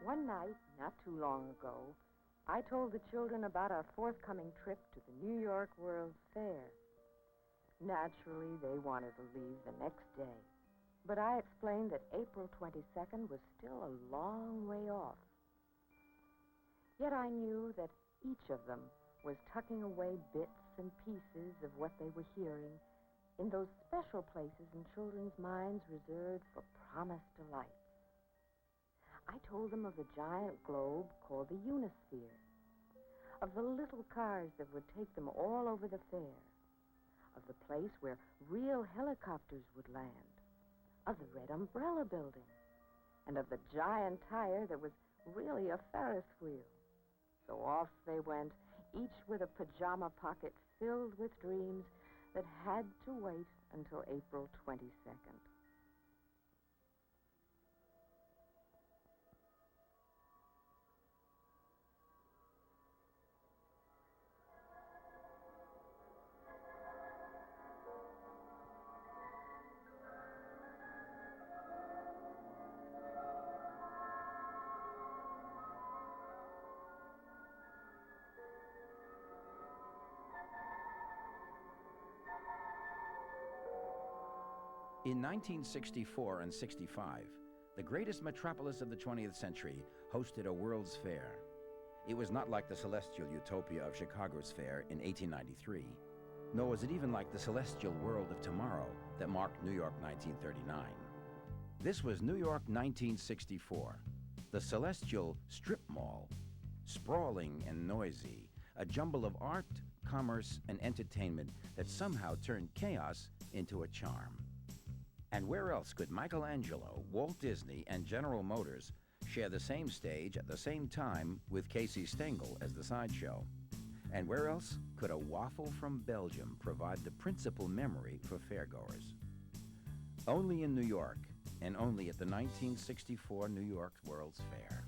One night, not too long ago, I told the children about our forthcoming trip to the New York World's Fair. Naturally, they wanted to leave the next day, but I explained that April 22nd was still a long way off. Yet I knew that each of them was tucking away bits and pieces of what they were hearing in those special places in children's minds reserved for promised delights. I told them of the giant globe called the Unisphere, of the little cars that would take them all over the fair, of the place where real helicopters would land, of the Red Umbrella Building, and of the giant tire that was really a Ferris wheel. So off they went, each with a pajama pocket filled with dreams that had to wait until April 22nd. In 1964 and 65, the greatest metropolis of the 20th century hosted a World's Fair. It was not like the celestial utopia of Chicago's fair in 1893, nor was it even like the celestial world of tomorrow that marked New York 1939. This was New York 1964, the celestial strip mall, sprawling and noisy, a jumble of art, commerce, and entertainment that somehow turned chaos into a charm. And where else could Michelangelo, Walt Disney, and General Motors share the same stage at the same time with Casey Stengel as the sideshow? And where else could a waffle from Belgium provide the principal memory for fairgoers? Only in New York, and only at the 1964 New York World's Fair.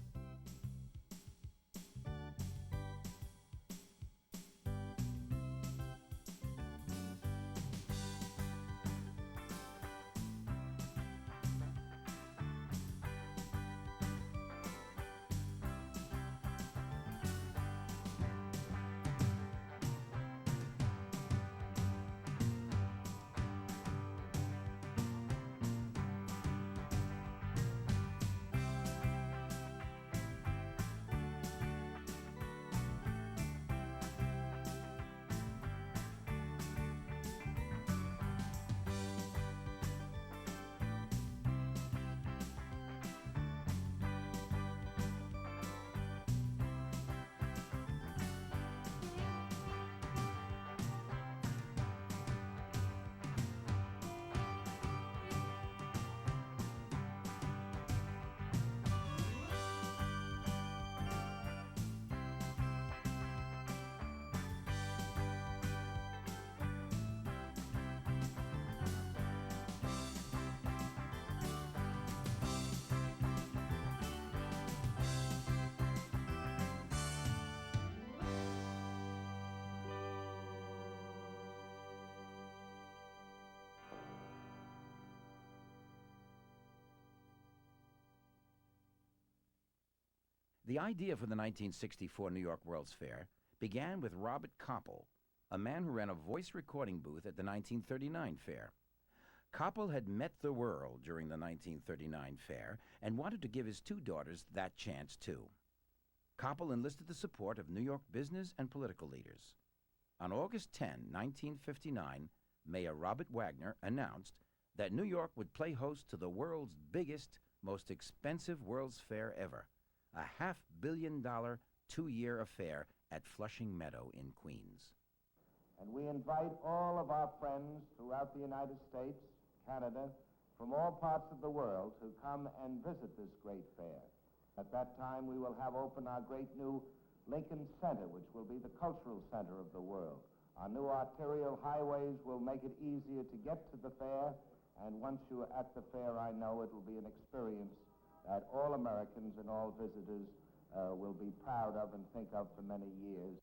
The idea for the 1964 New York World's Fair began with Robert Koppel, a man who ran a voice recording booth at the 1939 fair. Koppel had met the world during the 1939 fair and wanted to give his two daughters that chance too. Koppel enlisted the support of New York business and political leaders. On August 10, 1959, Mayor Robert Wagner announced that New York would play host to the world's biggest, most expensive World's Fair ever, a $500 million two-year affair at Flushing Meadow in Queens. And we invite all of our friends throughout the United States, Canada, from all parts of the world to come and visit this great fair. At that time, we will have open our great new Lincoln Center, which will be the cultural center of the world. Our new arterial highways will make it easier to get to the fair, and once you are at the fair, I know it will be an experience that all Americans and all visitors will be proud of and think of for many years.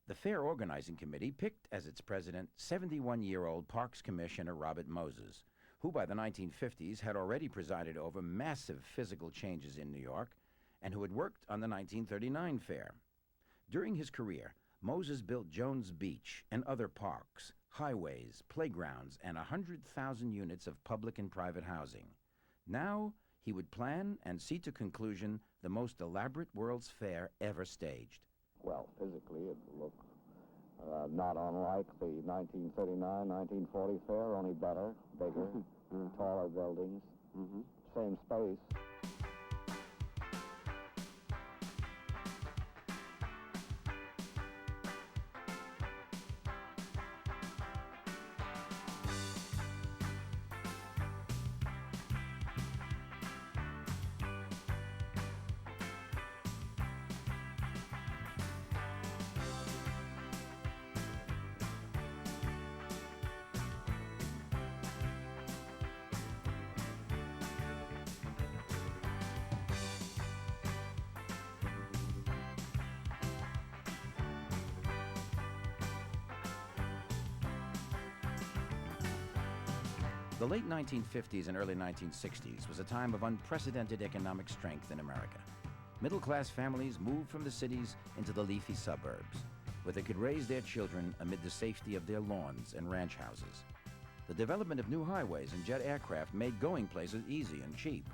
The fair organizing committee picked as its president 71-year-old Parks Commissioner Robert Moses, who by the 1950s had already presided over massive physical changes in New York and who had worked on the 1939 fair. During his career, Moses built Jones Beach and other parks, highways, playgrounds, and 100,000 units of public and private housing. Now, he would plan and see to conclusion the most elaborate World's Fair ever staged. Well, physically, it looked not unlike the 1939-1940 fair, only better, bigger, taller buildings, same space. The late 1950s and early 1960s was a time of unprecedented economic strength in America. Middle-class families moved from the cities into the leafy suburbs, where they could raise their children amid the safety of their lawns and ranch houses. The development of new highways and jet aircraft made going places easy and cheap.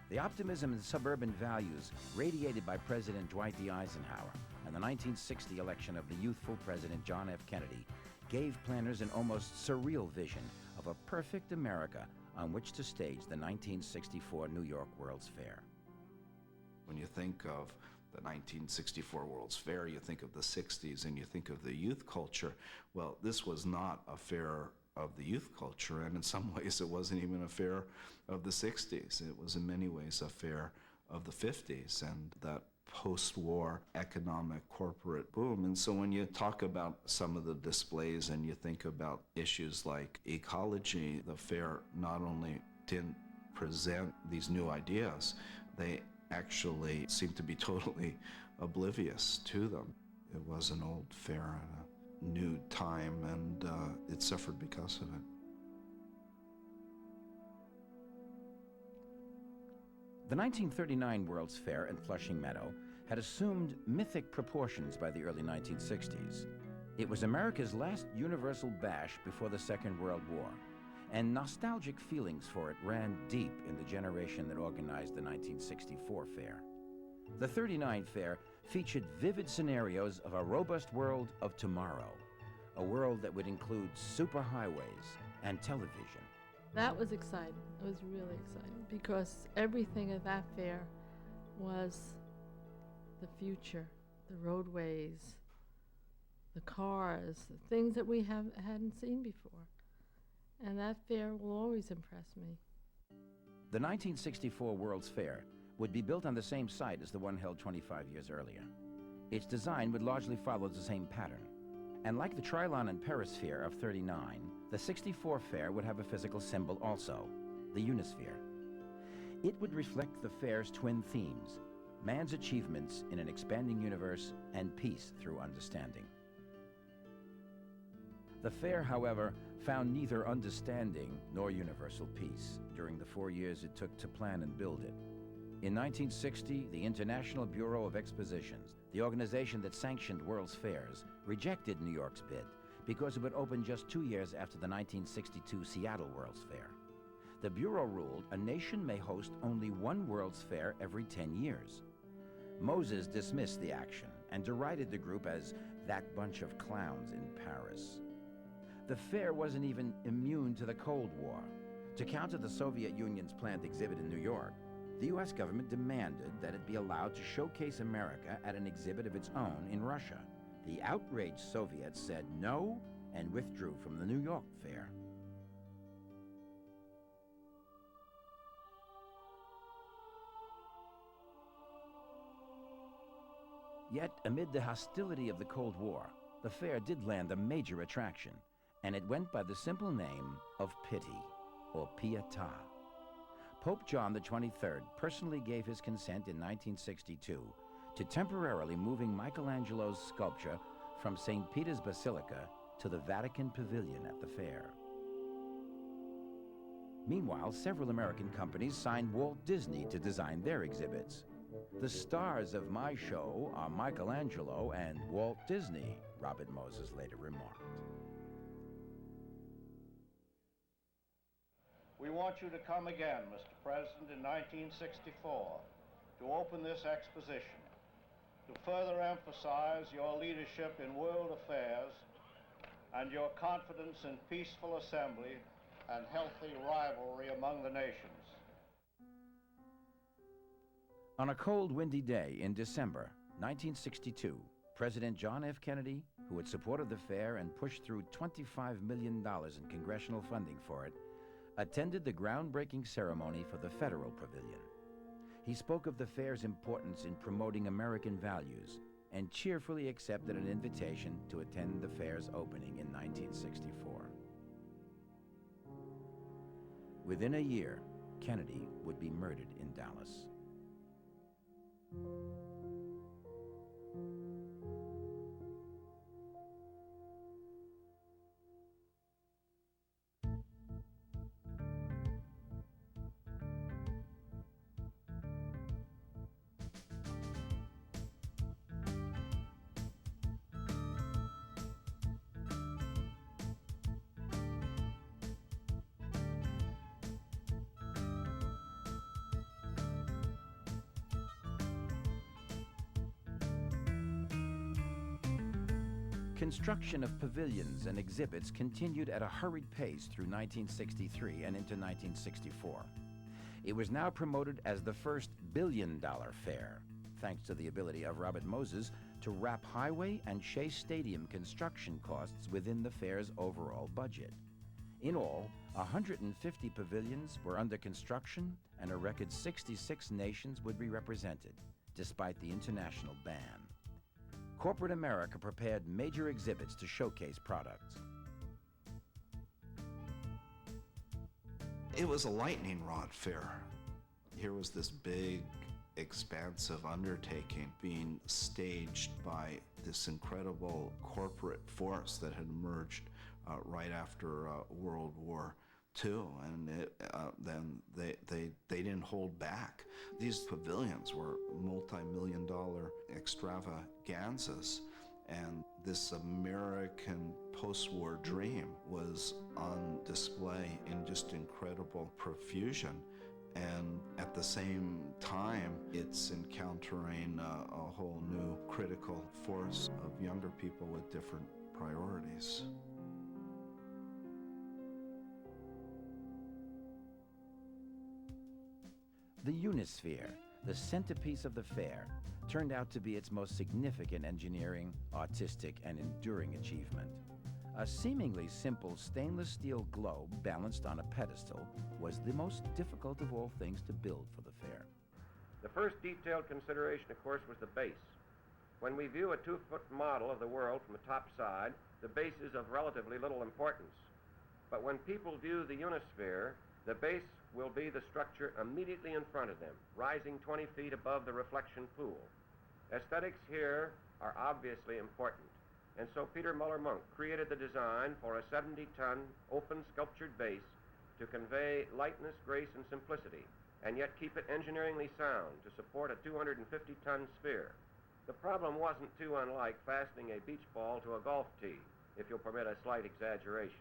The optimism and suburban values radiated by President Dwight D. Eisenhower and the 1960 election of the youthful President John F. Kennedy gave planners an almost surreal vision of a perfect America on which to stage the 1964 New York World's Fair. When you think of the 1964 World's Fair, you think of the 60s and you think of the youth culture. Well, this was not a fair of the youth culture, and in some ways it wasn't even a fair of the 60s. It was in many ways a fair of the 50s and that post-war economic corporate boom. And so when you talk about some of the displays and you think about issues like ecology, the fair not only didn't present these new ideas, they actually seemed to be totally oblivious to them. It was an old fair at a new time, and it suffered because of it. The 1939 World's Fair in Flushing Meadow had assumed mythic proportions by the early 1960s. It was America's last universal bash before the Second World War, and nostalgic feelings for it ran deep in the generation that organized the 1964 fair. The 39 fair featured vivid scenarios of a robust world of tomorrow, a world that would include superhighways and television. That was exciting. It was really exciting because everything at that fair was the future, the roadways, the cars, the things that we hadn't seen before. And that fair will always impress me. The 1964 World's Fair would be built on the same site as the one held 25 years earlier. Its design would largely follow the same pattern. And like the Trilon and Perisphere of 39, the 64 fair would have a physical symbol also, the Unisphere. It would reflect the fair's twin themes: man's achievements in an expanding universe and peace through understanding. The fair, however, found neither understanding nor universal peace during the 4 years it took to plan and build it. In 1960, the International Bureau of Expositions, the organization that sanctioned World's Fairs, rejected New York's bid because it would open just 2 years after the 1962 Seattle World's Fair. The Bureau ruled a nation may host only one World's Fair every 10 years. Moses dismissed the action and derided the group as that bunch of clowns in Paris. The fair wasn't even immune to the Cold War. To counter the Soviet Union's planned exhibit in New York, the U.S. government demanded that it be allowed to showcase America at an exhibit of its own in Russia. The outraged Soviets said no and withdrew from the New York fair. Yet, amid the hostility of the Cold War, the fair did land a major attraction, and it went by the simple name of Pity, or Pietà. Pope John XXIII personally gave his consent in 1962 to temporarily moving Michelangelo's sculpture from St. Peter's Basilica to the Vatican Pavilion at the fair. Meanwhile, several American companies signed Walt Disney to design their exhibits. The stars of my show are Michelangelo and Walt Disney, Robert Moses later remarked. We want you to come again, Mr. President, in 1964 to open this exposition, to further emphasize your leadership in world affairs and your confidence in peaceful assembly and healthy rivalry among the nations. On a cold, windy day in December 1962, President John F. Kennedy, who had supported the fair and pushed through $25 million in congressional funding for it, attended the groundbreaking ceremony for the Federal Pavilion. He spoke of the fair's importance in promoting American values and cheerfully accepted an invitation to attend the fair's opening in 1964. Within a year, Kennedy would be murdered in Dallas. Construction of pavilions and exhibits continued at a hurried pace through 1963 and into 1964. It was now promoted as the first billion-dollar fair, thanks to the ability of Robert Moses to wrap highway and Shea Stadium construction costs within the fair's overall budget. In all, 150 pavilions were under construction and a record 66 nations would be represented, despite the international ban. Corporate America prepared major exhibits to showcase products. It was a lightning rod fair. Here was this big, expansive undertaking being staged by this incredible corporate force that had emerged right after World War II, and then they didn't hold back. These pavilions were multi-million-dollar extravaganzas, and this American post-war dream was on display in just incredible profusion. And at the same time, it's encountering a whole new critical force of younger people with different priorities. The Unisphere, the centerpiece of the fair, turned out to be its most significant engineering, artistic, and enduring achievement. A seemingly simple stainless steel globe balanced on a pedestal was the most difficult of all things to build for the fair. The first detailed consideration, of course, was the base. When we view a 2-foot model of the world from the top side, the base is of relatively little importance. But when people view the Unisphere, the base will be the structure immediately in front of them, rising 20 feet above the reflection pool. Aesthetics here are obviously important, and so Peter Muller-Monk created the design for a 70-ton open sculptured base to convey lightness, grace, and simplicity, and yet keep it engineeringly sound to support a 250-ton sphere. The problem wasn't too unlike fastening a beach ball to a golf tee, if you'll permit a slight exaggeration.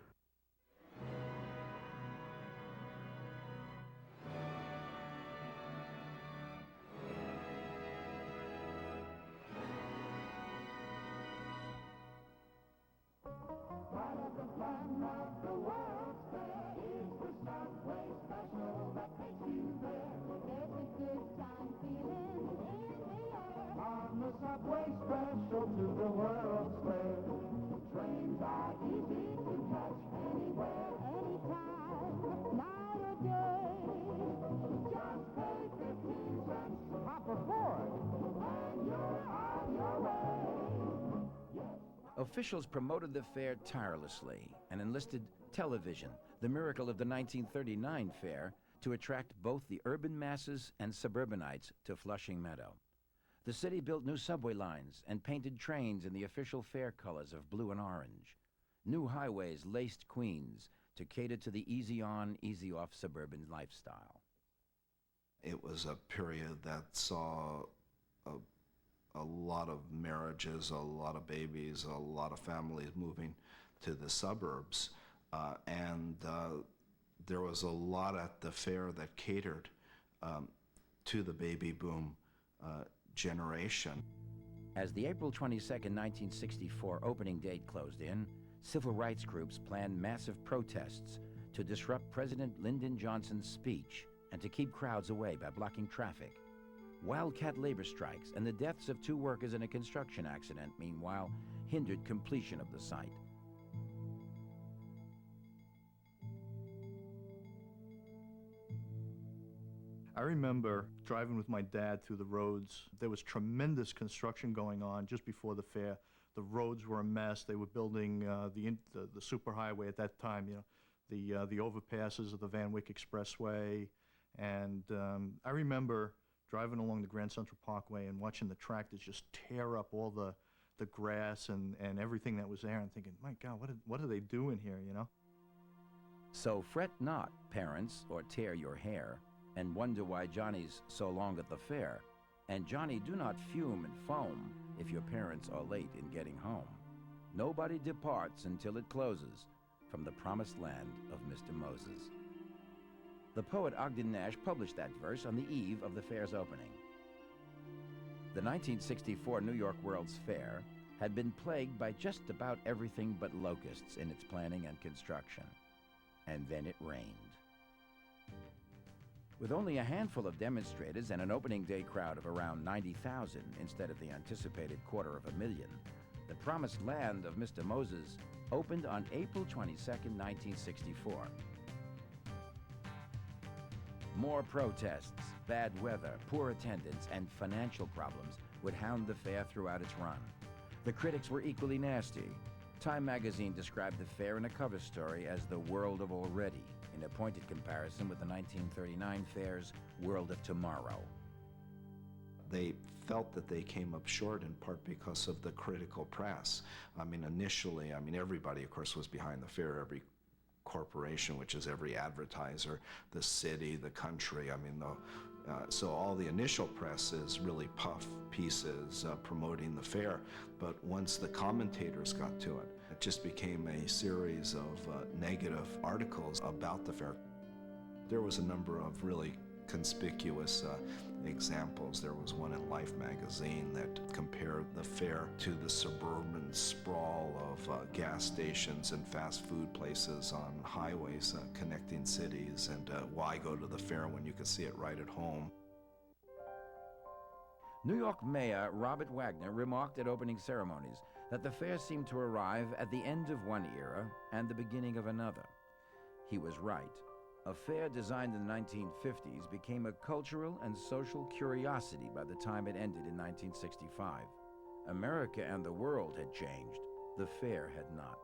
Subway special to the World's Fair. Trains are easy to catch anywhere, anytime, night or day. Just pay 15 cents, hop aboard, and you're on your way. Yes. Officials promoted the fair tirelessly and enlisted television, the miracle of the 1939 fair, to attract both the urban masses and suburbanites to Flushing Meadow. The city built new subway lines and painted trains in the official fair colors of blue and orange. New highways laced Queens to cater to the easy-on, easy-off suburban lifestyle. It was a period that saw a lot of marriages, a lot of babies, a lot of families moving to the suburbs, and there was a lot at the fair that catered to the baby boom generation. As the April 22, 1964 opening date closed in, civil rights groups planned massive protests to disrupt President Lyndon Johnson's speech and to keep crowds away by blocking traffic. Wildcat labor strikes and the deaths of 2 workers in a construction accident, meanwhile, hindered completion of the site. I remember driving with my dad through the roads. There was tremendous construction going on just before the fair. The roads were a mess. They were building the superhighway at that time, you know, the overpasses of the Van Wyck Expressway. And I remember driving along the Grand Central Parkway and watching the tractors just tear up all the grass and everything that was there, and thinking, my God, what are they doing here, you know? So fret not, parents, or tear your hair, and wonder why Johnny's so long at the fair. And Johnny, do not fume and foam if your parents are late in getting home. Nobody departs until it closes from the promised land of Mr. Moses. The poet Ogden Nash published that verse on the eve of the fair's opening. The 1964 New York World's Fair had been plagued by just about everything but locusts in its planning and construction. And then it rained. With only a handful of demonstrators and an opening day crowd of around 90,000 instead of the anticipated 250,000, the promised land of Mr. Moses opened on April 22, 1964. More protests, bad weather, poor attendance, and financial problems would hound the fair throughout its run. The critics were equally nasty. Time magazine described the fair in a cover story as the world of already, in a pointed comparison with the 1939 fair's World of Tomorrow. They felt that they came up short in part because of the critical press. I mean, initially, everybody, of course, was behind the fair, every corporation, which is every advertiser, the city, the country. So all the initial press is really puff pieces promoting the fair. But once the commentators got to it, it just became a series of negative articles about the fair. There was a number of really conspicuous examples. There was one in Life magazine that compared the fair to the suburban sprawl of gas stations and fast food places on highways connecting cities, and why go to the fair when you could see it right at home. New York Mayor Robert Wagner remarked at opening ceremonies that the fair seemed to arrive at the end of one era and the beginning of another. He was right. A fair designed in the 1950s became a cultural and social curiosity by the time it ended in 1965. America and the world had changed. The fair had not.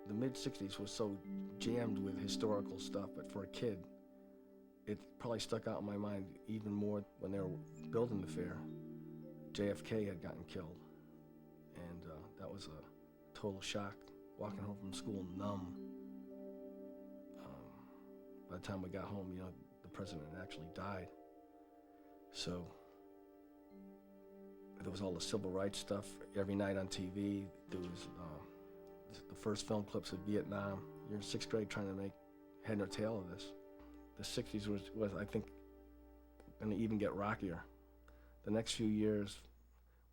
The mid-'60s was so jammed with historical stuff, but for a kid, it probably stuck out in my mind even more when they were building the fair. JFK had gotten killed, and that was a total shock, walking home from school numb. By the time we got home, the president actually died. So there was all the civil rights stuff every night on TV. There was the first film clips of Vietnam. You're in 6th grade trying to make head or tail of this. The 60s was I think, going to even get rockier. The next few years,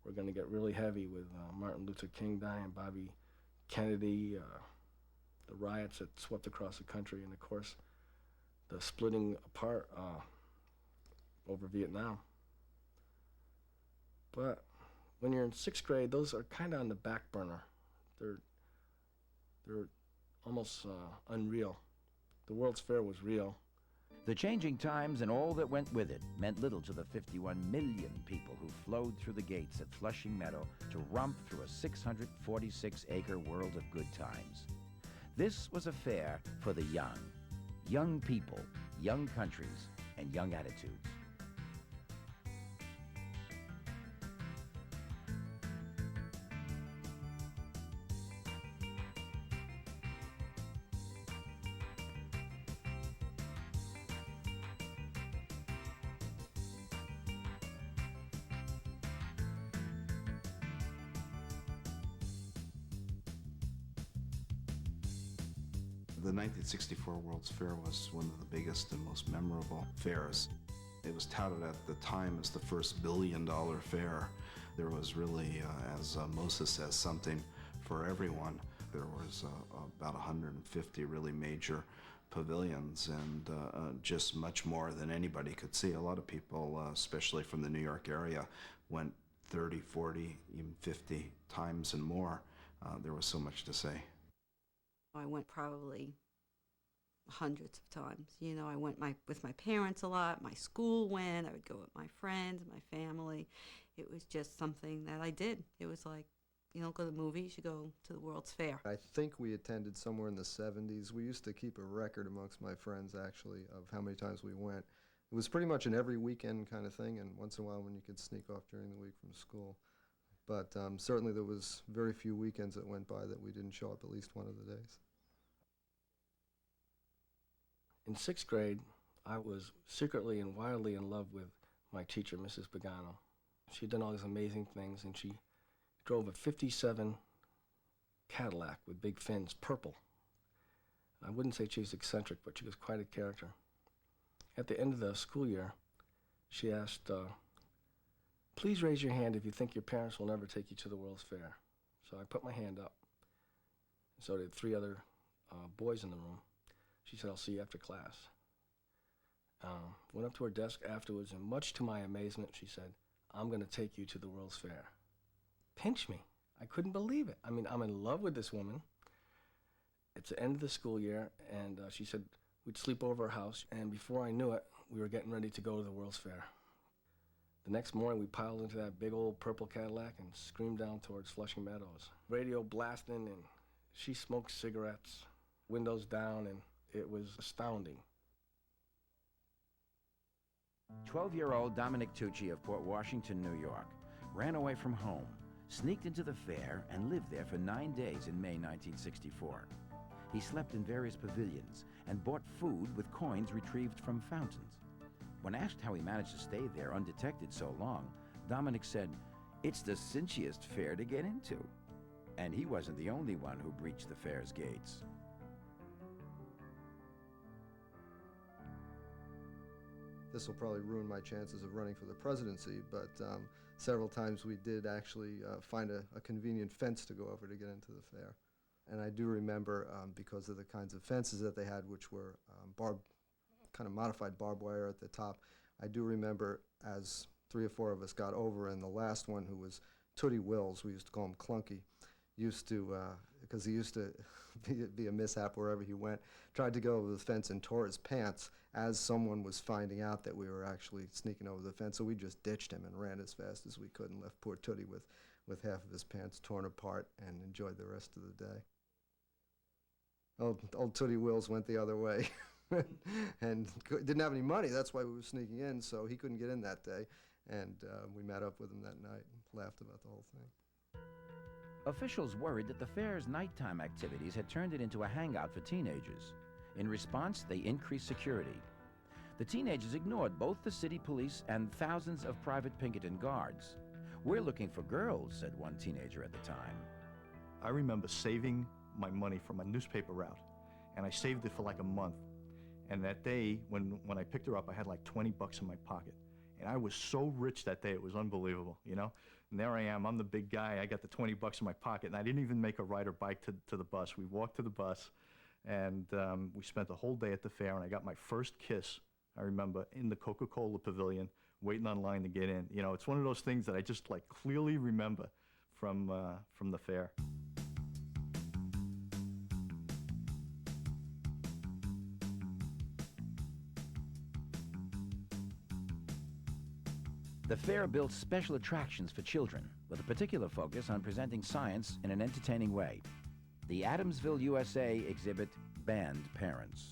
we're going to get really heavy with Martin Luther King dying, Bobby Kennedy, the riots that swept across the country, and of course, the splitting apart over Vietnam. But when you're in 6th grade, those are kind of on the back burner. They're almost unreal. The World's Fair was real. The changing times and all that went with it meant little to the 51 million people who flowed through the gates at Flushing Meadow to romp through a 646-acre world of good times. This was a fair for the young. Young people, young countries, and young attitudes. The 1964 World's Fair was one of the biggest and most memorable fairs. It was touted at the time as the first billion-dollar fair. There was really, as Moses says, something for everyone. There was about 150 really major pavilions and just much more than anybody could see. A lot of people, especially from the New York area, went 30, 40, even 50 times and more. There was so much to say. I went probably hundreds of times. You know, I went with my parents a lot. My school went. I would go with my friends, my family. It was just something that I did. It was like, you don't go to the movies, you go to the World's Fair. I think we attended somewhere in the 70s. We used to keep a record amongst my friends, actually, of how many times we went. It was pretty much an every weekend kind of thing, and once in a while when you could sneak off during the week from school. But certainly there was very few weekends that went by that we didn't show up at least one of the days. In 6th grade, I was secretly and wildly in love with my teacher, Mrs. Pagano. She'd done all these amazing things, and she drove a 57 Cadillac with big fins, purple. I wouldn't say she was eccentric, but she was quite a character. At the end of the school year, she asked, please raise your hand if you think your parents will never take you to the World's Fair. So I put my hand up. So did 3 other boys in the room. She said, I'll see you after class. Went up to her desk afterwards, and much to my amazement, she said, I'm going to take you to the World's Fair. Pinch me. I couldn't believe it. I mean, I'm in love with this woman. It's the end of the school year, and she said we'd sleep over her house, and before I knew it, we were getting ready to go to the World's Fair. The next morning, we piled into that big old purple Cadillac and screamed down towards Flushing Meadows. Radio blasting, and she smoked cigarettes, windows down, and it was astounding. 12-year-old Dominic Tucci of Port Washington, New York, ran away from home, sneaked into the fair, and lived there for 9 days in May 1964. He slept in various pavilions and bought food with coins retrieved from fountains. When asked how he managed to stay there undetected so long, Dominic said, "It's the cinchiest fair to get into." And he wasn't the only one who breached the fair's gates. This will probably ruin my chances of running for the presidency, but several times we did actually find a convenient fence to go over to get into the fair. And I do remember, because of the kinds of fences that they had, which were kind of modified barbed wire at the top, I do remember as 3 or 4 of us got over, and the last one, who was Tootie Wills, we used to call him Clunky, used to, because he used to be a mishap wherever he went, tried to go over the fence and tore his pants as someone was finding out that we were actually sneaking over the fence. So we just ditched him and ran as fast as we could and left poor Tootie with half of his pants torn apart and enjoyed the rest of the day. Old Tootie Wills went the other way and didn't have any money. That's why we were sneaking in, so he couldn't get in that day. And we met up with him that night and laughed about the whole thing. Officials worried that the fair's nighttime activities had turned it into a hangout for teenagers. In response, they increased security. The teenagers ignored both the city police and thousands of private Pinkerton guards. "We're looking for girls," said one teenager at the time. I remember saving my money from a newspaper route, and I saved it for like a month. And that day, when I picked her up, I had like 20 bucks in my pocket. And I was so rich that day, it was unbelievable, you know? And there I am, I'm the big guy, I got the 20 bucks in my pocket, and I didn't even make a ride or bike to the bus. We walked to the bus, and we spent the whole day at the fair, and I got my first kiss, I remember, in the Coca-Cola pavilion, waiting on line to get in. You know, it's one of those things that I just like clearly remember from the fair. The fair built special attractions for children, with a particular focus on presenting science in an entertaining way. The Adamsville, USA exhibit banned parents.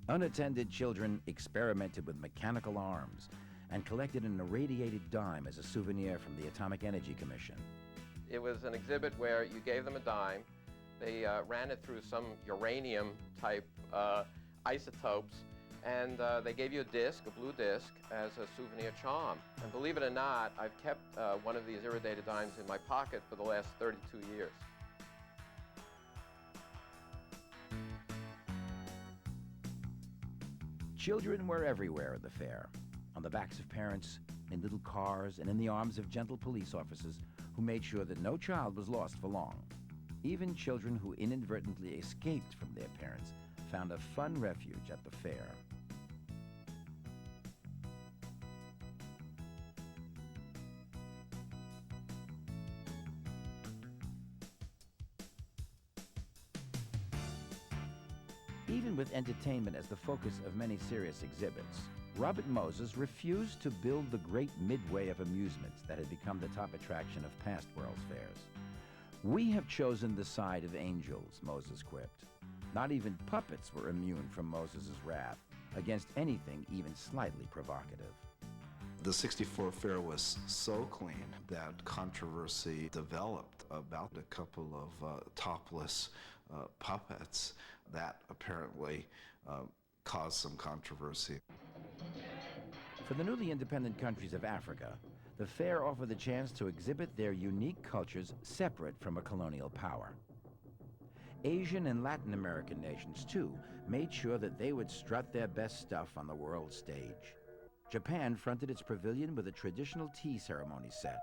Unattended children experimented with mechanical arms and collected an irradiated dime as a souvenir from the Atomic Energy Commission. It was an exhibit where you gave them a dime, they ran it through some uranium-type isotopes, and they gave you a disc, a blue disc, as a souvenir charm. And believe it or not, I've kept one of these irradiated dimes in my pocket for the last 32 years. Children were everywhere at the fair, on the backs of parents, in little cars, and in the arms of gentle police officers who made sure that no child was lost for long. Even children who inadvertently escaped from their parents found a fun refuge at the fair. Even with entertainment as the focus of many serious exhibits, Robert Moses refused to build the great midway of amusements that had become the top attraction of past World's Fairs. "We have chosen the side of angels," Moses quipped. Not even puppets were immune from Moses's wrath against anything even slightly provocative. The '64 fair was so clean that controversy developed about a couple of topless puppets that apparently caused some controversy. For the newly independent countries of Africa, the fair offered the chance to exhibit their unique cultures separate from a colonial power. Asian and Latin American nations, too, made sure that they would strut their best stuff on the world stage. Japan fronted its pavilion with a traditional tea ceremony set,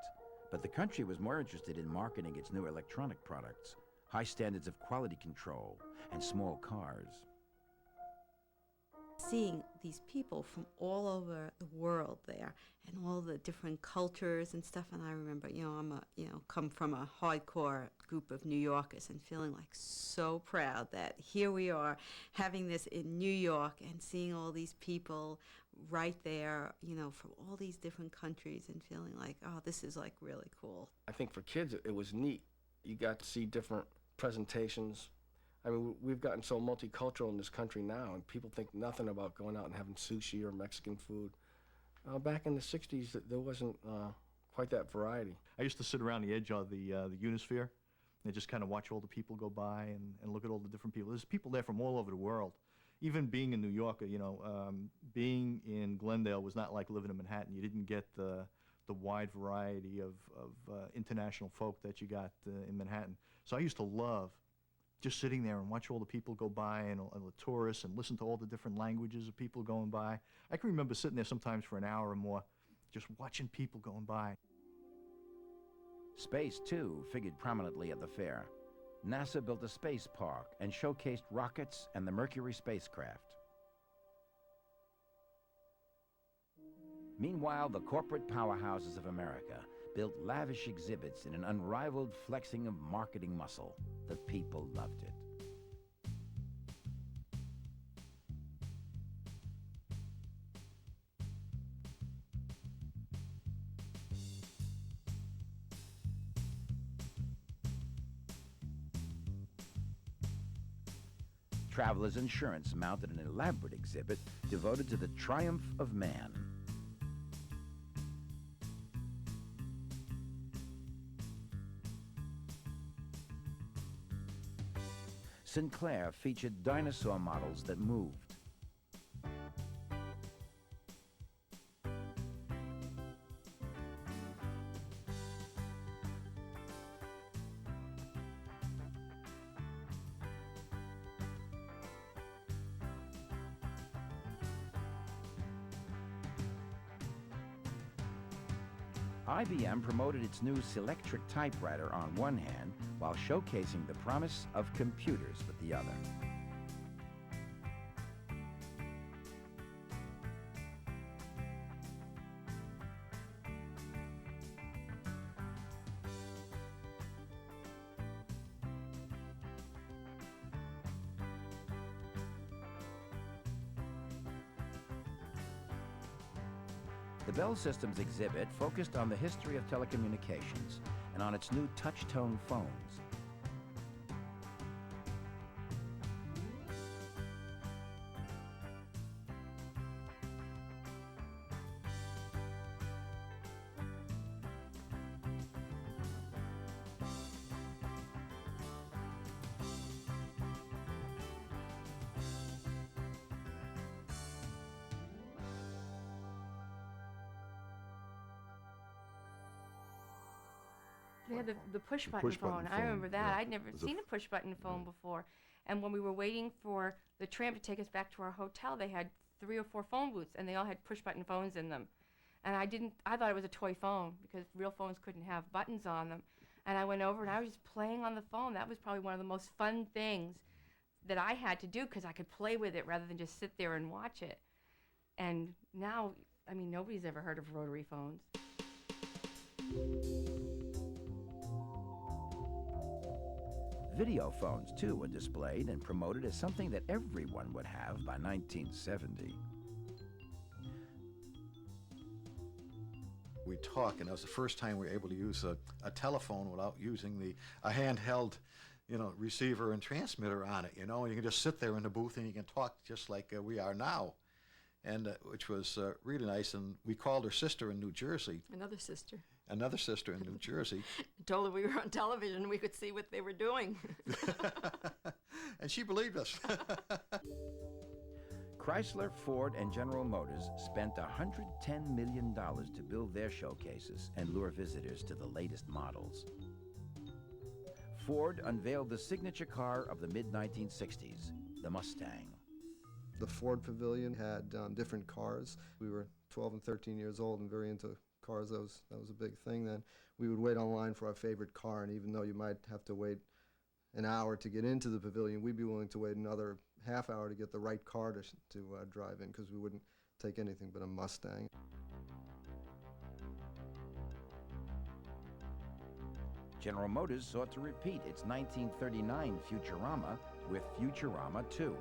but the country was more interested in marketing its new electronic products, high standards of quality control, and small cars. Seeing these people from all over the world there and all the different cultures and stuff, and I remember, come from a hardcore group of New Yorkers and feeling like so proud that here we are having this in New York and seeing all these people right there, from all these different countries and feeling like, oh, this is like really cool. I think for kids it was neat. You got to see different presentations. I mean, we've gotten so multicultural in this country now, and people think nothing about going out and having sushi or Mexican food. Back in the 60s, there wasn't quite that variety. I used to sit around the edge of the Unisphere and just kind of watch all the people go by and look at all the different people. There's people there from all over the world. Even being in New York, being in Glendale was not like living in Manhattan. You didn't get the wide variety of international folk that you got in Manhattan. So I used to love just sitting there and watch all the people go by and the tourists and listen to all the different languages of people going by. I can remember sitting there sometimes for an hour or more just watching people going by. Space, too, figured prominently at the fair. NASA built a space park and showcased rockets and the Mercury spacecraft. Meanwhile, the corporate powerhouses of America built lavish exhibits in an unrivaled flexing of marketing muscle. The people loved it. Travelers Insurance mounted an elaborate exhibit devoted to the triumph of man. Sinclair featured dinosaur models that moved. IBM promoted its new Selectric typewriter on one hand while showcasing the promise of computers with the other. The Bell Systems exhibit focused on the history of telecommunications and on its new touch-tone phones. They had the push button phone. I remember that. Yeah. I'd never seen a push button phone before. And when we were waiting for the tram to take us back to our hotel, they had 3 or 4 phone booths, and they all had push-button phones in them. And I thought it was a toy phone because real phones couldn't have buttons on them. And I went over and I was just playing on the phone. That was probably one of the most fun things that I had to do because I could play with it rather than just sit there and watch it. And now, I mean, nobody's ever heard of rotary phones. Video phones, too, were displayed and promoted as something that everyone would have by 1970. We talk, and that was the first time we were able to use a telephone without using a handheld, receiver and transmitter on it. You can just sit there in the booth and you can talk just like we are now, and which was really nice. And we called her sister in New Jersey. Another sister in New Jersey. Told her we were on television and we could see what they were doing. And she believed us. Chrysler, Ford, and General Motors spent $110 million to build their showcases and lure visitors to the latest models. Ford unveiled the signature car of the mid-1960s, the Mustang. The Ford Pavilion had different cars. We were 12 and 13 years old and very into cars. That was a big thing then. We would wait online for our favorite car, and even though you might have to wait an hour to get into the pavilion, we'd be willing to wait another half hour to get the right car to drive in, because we wouldn't take anything but a Mustang. General Motors sought to repeat its 1939 Futurama with Futurama 2.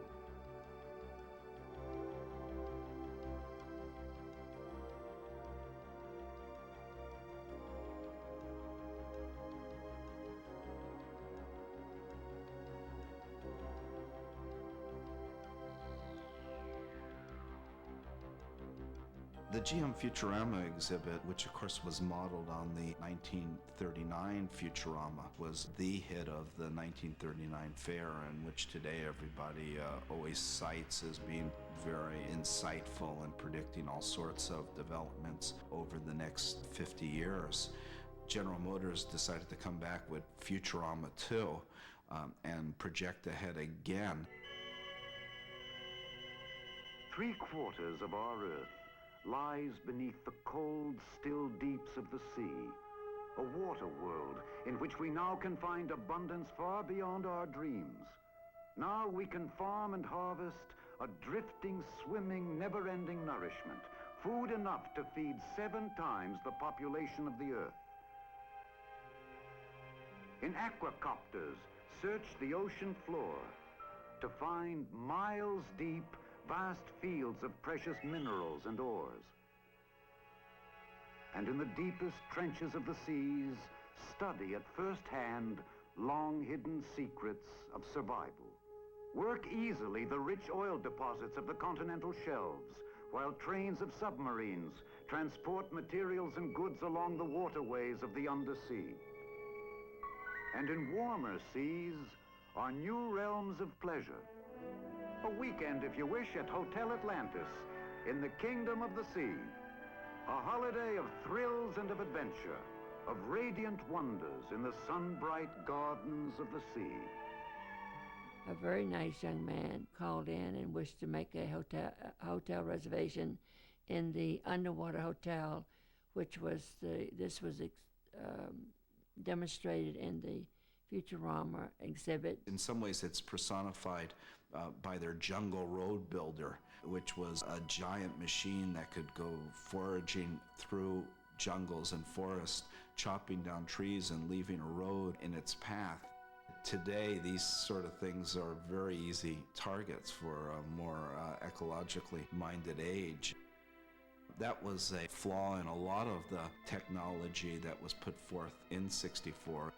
The GM Futurama exhibit, which of course was modeled on the 1939 Futurama, was the hit of the 1939 fair, and which today everybody always cites as being very insightful and predicting all sorts of developments over the next 50 years. General Motors decided to come back with Futurama 2 and project ahead again. 3/4 of our Earth lies beneath the cold, still deeps of the sea, a water world in which we now can find abundance far beyond our dreams. Now we can farm and harvest a drifting, swimming, never-ending nourishment, food enough to feed 7 times the population of the Earth. In aquacopters, search the ocean floor to find miles deep, vast fields of precious minerals and ores. And in the deepest trenches of the seas, study at first hand long-hidden secrets of survival. Work easily the rich oil deposits of the continental shelves, while trains of submarines transport materials and goods along the waterways of the undersea. And in warmer seas are new realms of pleasure. A weekend, if you wish, at Hotel Atlantis, in the kingdom of the sea. A holiday of thrills and of adventure, of radiant wonders in the sun-bright gardens of the sea. A very nice young man called in and wished to make a hotel reservation in the underwater hotel, which was this was demonstrated in the Futurama exhibit. In some ways, it's personified by their jungle road builder, which was a giant machine that could go foraging through jungles and forests, chopping down trees and leaving a road in its path. Today, these sort of things are very easy targets for a more ecologically minded age. That was a flaw in a lot of the technology that was put forth in '64.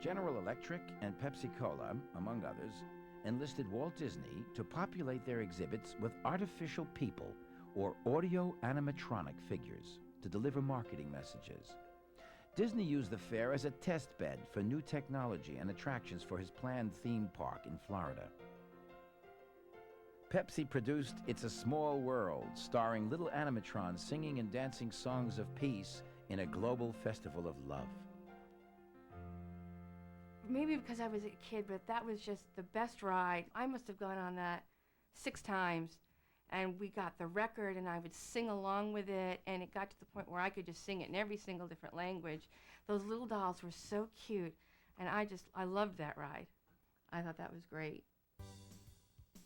General Electric and Pepsi-Cola, among others, enlisted Walt Disney to populate their exhibits with artificial people or audio-animatronic figures to deliver marketing messages. Disney used the fair as a test bed for new technology and attractions for his planned theme park in Florida. Pepsi produced It's a Small World, starring little animatrons singing and dancing songs of peace in a global festival of love. Maybe because I was a kid, but that was just the best ride. I must have gone on that 6 times, and we got the record, and I would sing along with it, and it got to the point where I could just sing it in every single different language. Those little dolls were so cute, and I loved that ride. I thought that was great.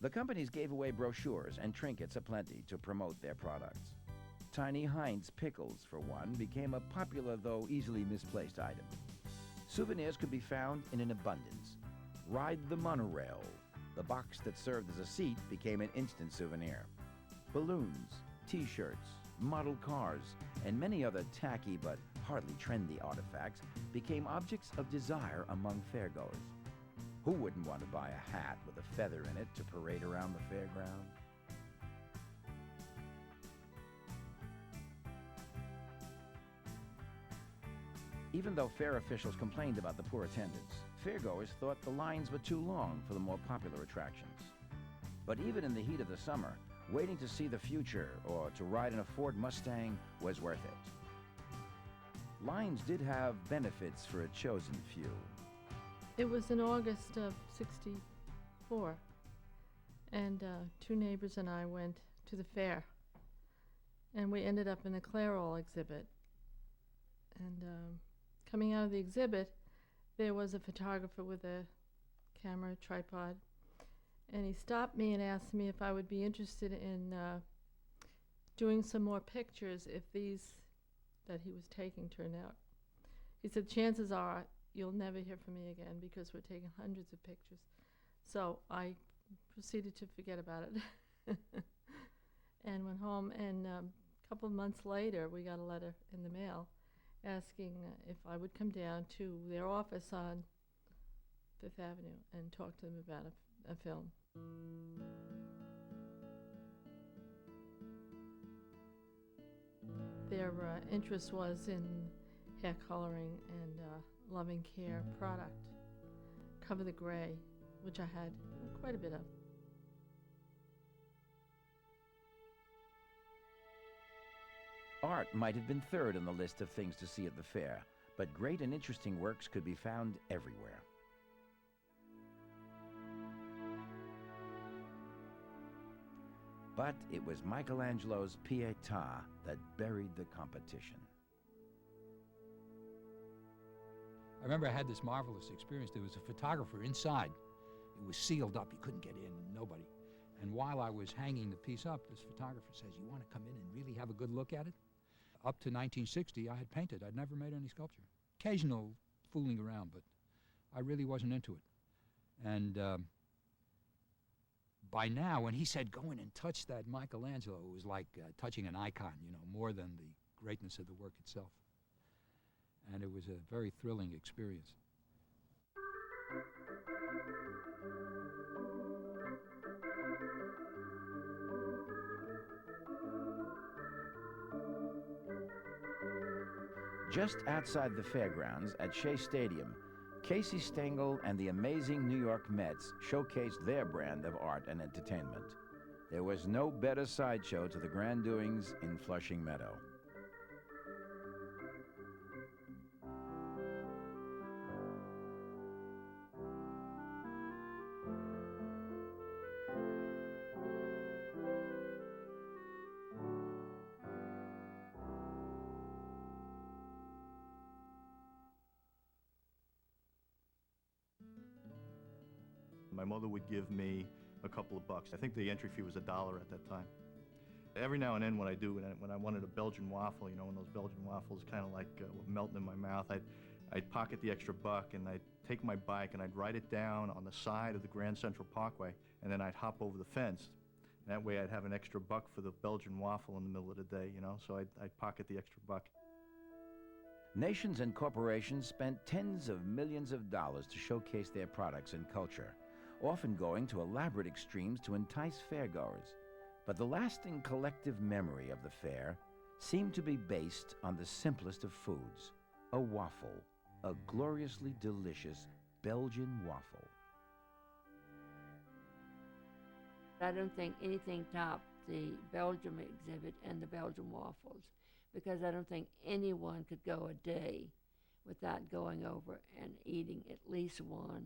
The companies gave away brochures and trinkets aplenty to promote their products. Tiny Heinz pickles, for one, became a popular though easily misplaced item. Souvenirs could be found in an abundance. Ride the monorail. The box that served as a seat became an instant souvenir. Balloons, T-shirts, model cars, and many other tacky but hardly trendy artifacts became objects of desire among fairgoers. Who wouldn't want to buy a hat with a feather in it to parade around the fairground? Even though fair officials complained about the poor attendance, fairgoers thought the lines were too long for the more popular attractions. But even in the heat of the summer, waiting to see the future or to ride in a Ford Mustang was worth it. Lines did have benefits for a chosen few. It was in August of '64, and 2 neighbors and I went to the fair, and we ended up in the Clairol exhibit. And coming out of the exhibit, there was a photographer with a camera tripod, and he stopped me and asked me if I would be interested in doing some more pictures if these that he was taking turned out. He said, chances are you'll never hear from me again because we're taking hundreds of pictures. So I proceeded to forget about it and went home, and a couple of months later we got a letter in the mail asking if I would come down to their office on Fifth Avenue and talk to them about a film. Their interest was in hair coloring and loving care product. Cover the Gray, which I had quite a bit of. Art might have been third on the list of things to see at the fair, but great and interesting works could be found everywhere. But it was Michelangelo's Pietà that buried the competition. I remember I had this marvelous experience. There was a photographer inside. It was sealed up. You couldn't get in, nobody. And while I was hanging the piece up, this photographer says, "You want to come in and really have a good look at it?" Up to 1960, I had painted. I'd never made any sculpture. Occasional fooling around, but I really wasn't into it. And by now, when he said, "Go in and touch that Michelangelo," it was like touching an icon, you know, more than the greatness of the work itself. And it was a very thrilling experience. Just outside the fairgrounds at Shea Stadium, Casey Stengel and the amazing New York Mets showcased their brand of art and entertainment. There was no better sideshow to the grand doings in Flushing Meadow. My mother would give me a couple of bucks. I think the entry fee was $1 at that time. Every now and then when I wanted a Belgian waffle, you know, when those Belgian waffles kind of like were melting in my mouth, I'd pocket the extra buck and I'd take my bike and I'd ride it down on the side of the Grand Central Parkway, and then I'd hop over the fence. And that way I'd have an extra buck for the Belgian waffle in the middle of the day, you know, so I'd pocket the extra buck. Nations and corporations spent tens of millions of dollars to showcase their products and culture, often going to elaborate extremes to entice fairgoers. But the lasting collective memory of the fair seemed to be based on the simplest of foods, a waffle, a gloriously delicious Belgian waffle. I don't think anything topped the Belgium exhibit and the Belgian waffles, because I don't think anyone could go a day without going over and eating at least one,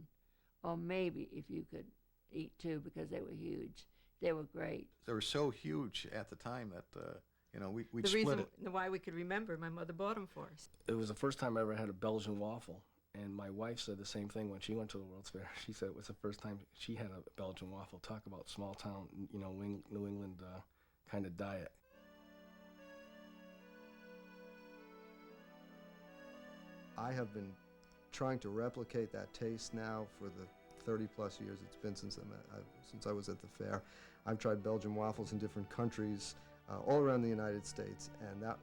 or maybe if you could eat two, because they were huge. They were great. They were so huge at the time that, we'd The split reason it. why we could remember, my mother bought them for us. It was the first time I ever had a Belgian waffle, and my wife said the same thing when she went to the World's Fair. She said it was the first time she had a Belgian waffle. Talk about small town, New England kind of diet. I have been trying to replicate that taste now for the 30-plus years it's been since I was at the fair. I've tried Belgian waffles in different countries all around the United States, and that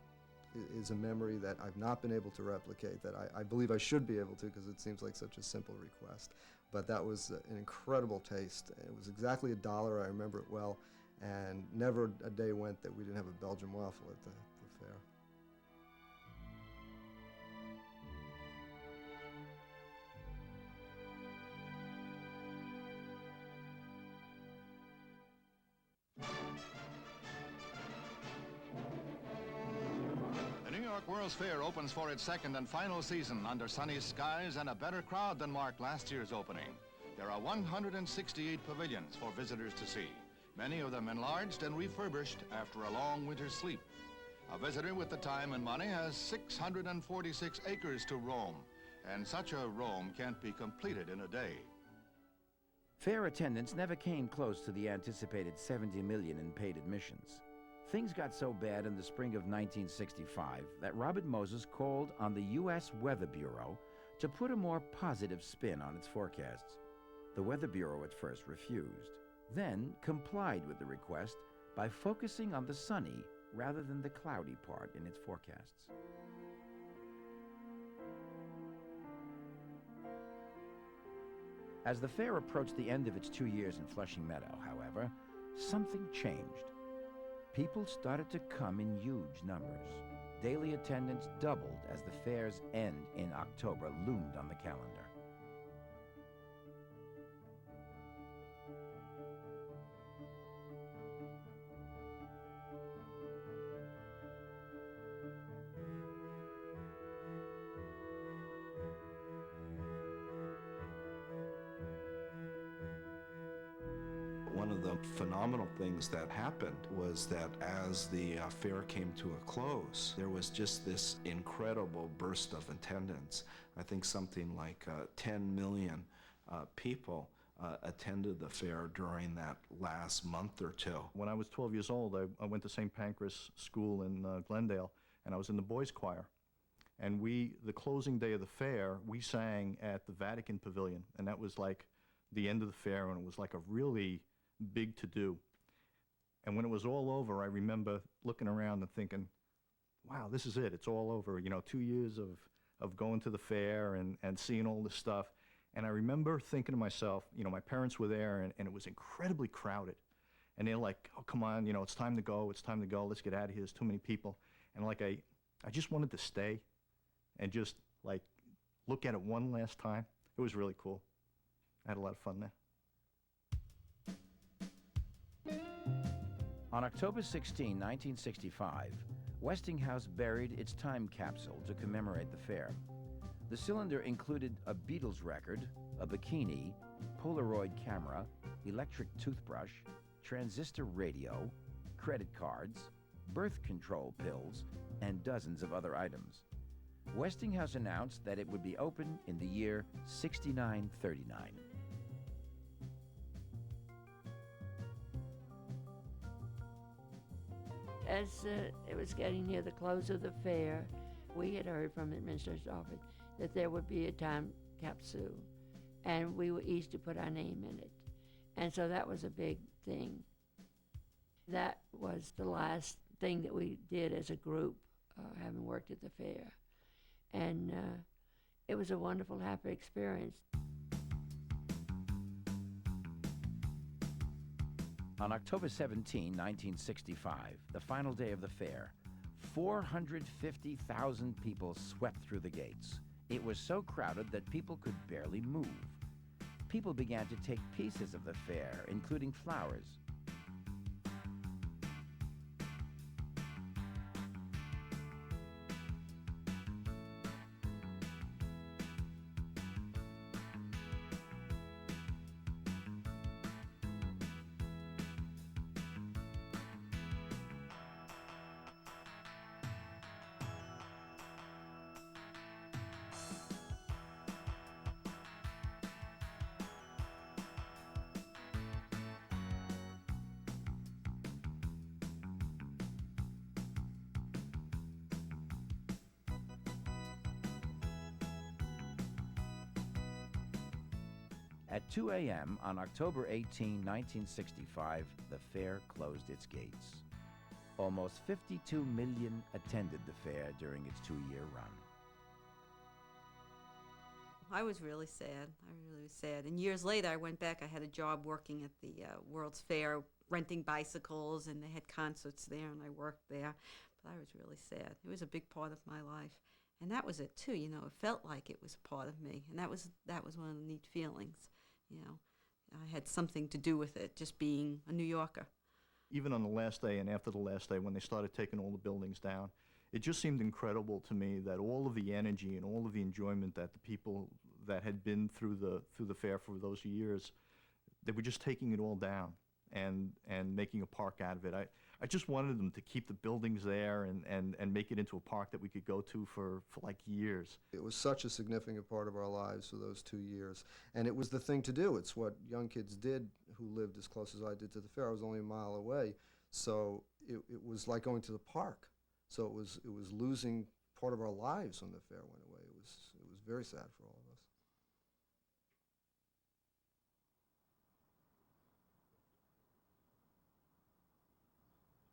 is a memory that I've not been able to replicate, that I believe I should be able to, because it seems like such a simple request. But that was an incredible taste. It was exactly $1, I remember it well, and never a day went that we didn't have a Belgian waffle at the fair. The New York World's Fair opens for its second and final season under sunny skies and a better crowd than marked last year's opening. There are 168 pavilions for visitors to see, many of them enlarged and refurbished after a long winter's sleep. A visitor with the time and money has 646 acres to roam, and such a roam can't be completed in a day. Fair attendance never came close to the anticipated 70 million in paid admissions. Things got so bad in the spring of 1965 that Robert Moses called on the U.S. Weather Bureau to put a more positive spin on its forecasts. The Weather Bureau at first refused, then complied with the request by focusing on the sunny rather than the cloudy part in its forecasts. As the fair approached the end of its 2 years in Flushing Meadow, however, something changed. People started to come in huge numbers. Daily attendance doubled as the fair's end in October loomed on the calendar. One of the phenomenal things that happened was that as the fair came to a close, there was just this incredible burst of attendance. I think something like 10 million people attended the fair during that last month or two. When I was 12 years old, I went to St. Pancras School in Glendale, and I was in the boys' choir. And the closing day of the fair, we sang at the Vatican Pavilion, and that was like the end of the fair, and it was like a really big to-do. And when it was all over, I remember looking around and thinking, wow, this is it. It's all over. 2 years of going to the fair and seeing all this stuff. And I remember thinking to myself, my parents were there, and it was incredibly crowded. And they're like, oh, come on, it's time to go. It's time to go. Let's get out of here. There's too many people. And I just wanted to stay and just look at it one last time. It was really cool. I had a lot of fun there. On October 16, 1965, Westinghouse buried its time capsule to commemorate the fair. The cylinder included a Beatles record, a bikini, Polaroid camera, electric toothbrush, transistor radio, credit cards, birth control pills, and dozens of other items. Westinghouse announced that it would be open in the year 6939. As it was getting near the close of the fair, we had heard from the administrator's office that there would be a time capsule, and we were each to put our name in it. And so that was a big thing. That was the last thing that we did as a group, having worked at the fair. And it was a wonderful, happy experience. On October 17, 1965, the final day of the fair, 450,000 people swept through the gates. It was so crowded that people could barely move. People began to take pieces of the fair, including flowers. At 2 a.m. on October 18, 1965, the fair closed its gates. Almost 52 million attended the fair during its 2-year run. I was really sad. I really was sad. And years later, I went back. I had a job working at the World's Fair, renting bicycles, and they had concerts there, and I worked there. But I was really sad. It was a big part of my life. And that was it, too. You know, it felt like it was a part of me. And that was one of the neat feelings. You know, I had something to do with it, just being a New Yorker. Even on the last day and after the last day, when they started taking all the buildings down, it just seemed incredible to me that all of the energy and all of the enjoyment that the people that had been through the fair for those years, they were just taking it all down and making a park out of it. I just wanted them to keep the buildings there and make it into a park that we could go to for like years. It was such a significant part of our lives for those 2 years. And it was the thing to do. It's what young kids did who lived as close as I did to the fair. I was only a mile away. So it was like going to the park. So it was losing part of our lives when the fair went away. It was very sad for all of us.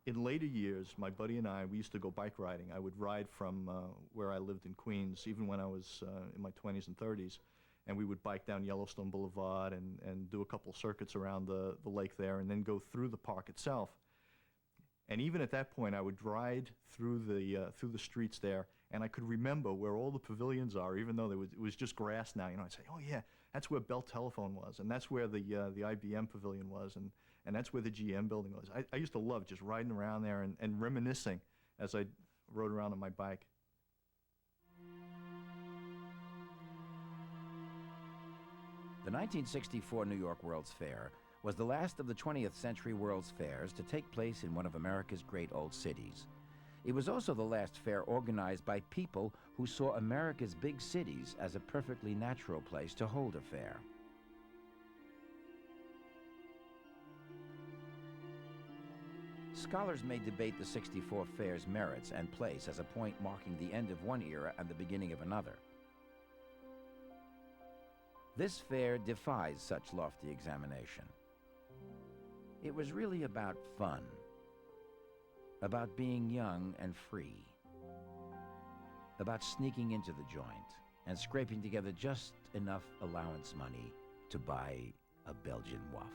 In later years, my buddy and I, we used to go bike riding. I would ride from where I lived in Queens, even when I was in my 20s and 30s, and we would bike down Yellowstone Boulevard and do a couple circuits around the lake there and then go through the park itself. And even at that point, I would ride through the streets there, and I could remember where all the pavilions are, even though it was just grass now. You know, I'd say, oh yeah, that's where Bell Telephone was, and that's where the IBM pavilion was, and that's where the GM building was. I used to love just riding around there and reminiscing as I rode around on my bike. The 1964 New York World's Fair was the last of the 20th century World's Fairs to take place in one of America's great old cities. It was also the last fair organized by people who saw America's big cities as a perfectly natural place to hold a fair. Scholars may debate the '64 fair's merits and place as a point marking the end of one era and the beginning of another. This fair defies such lofty examination. It was really about fun, about being young and free, about sneaking into the joint and scraping together just enough allowance money to buy a Belgian waffle.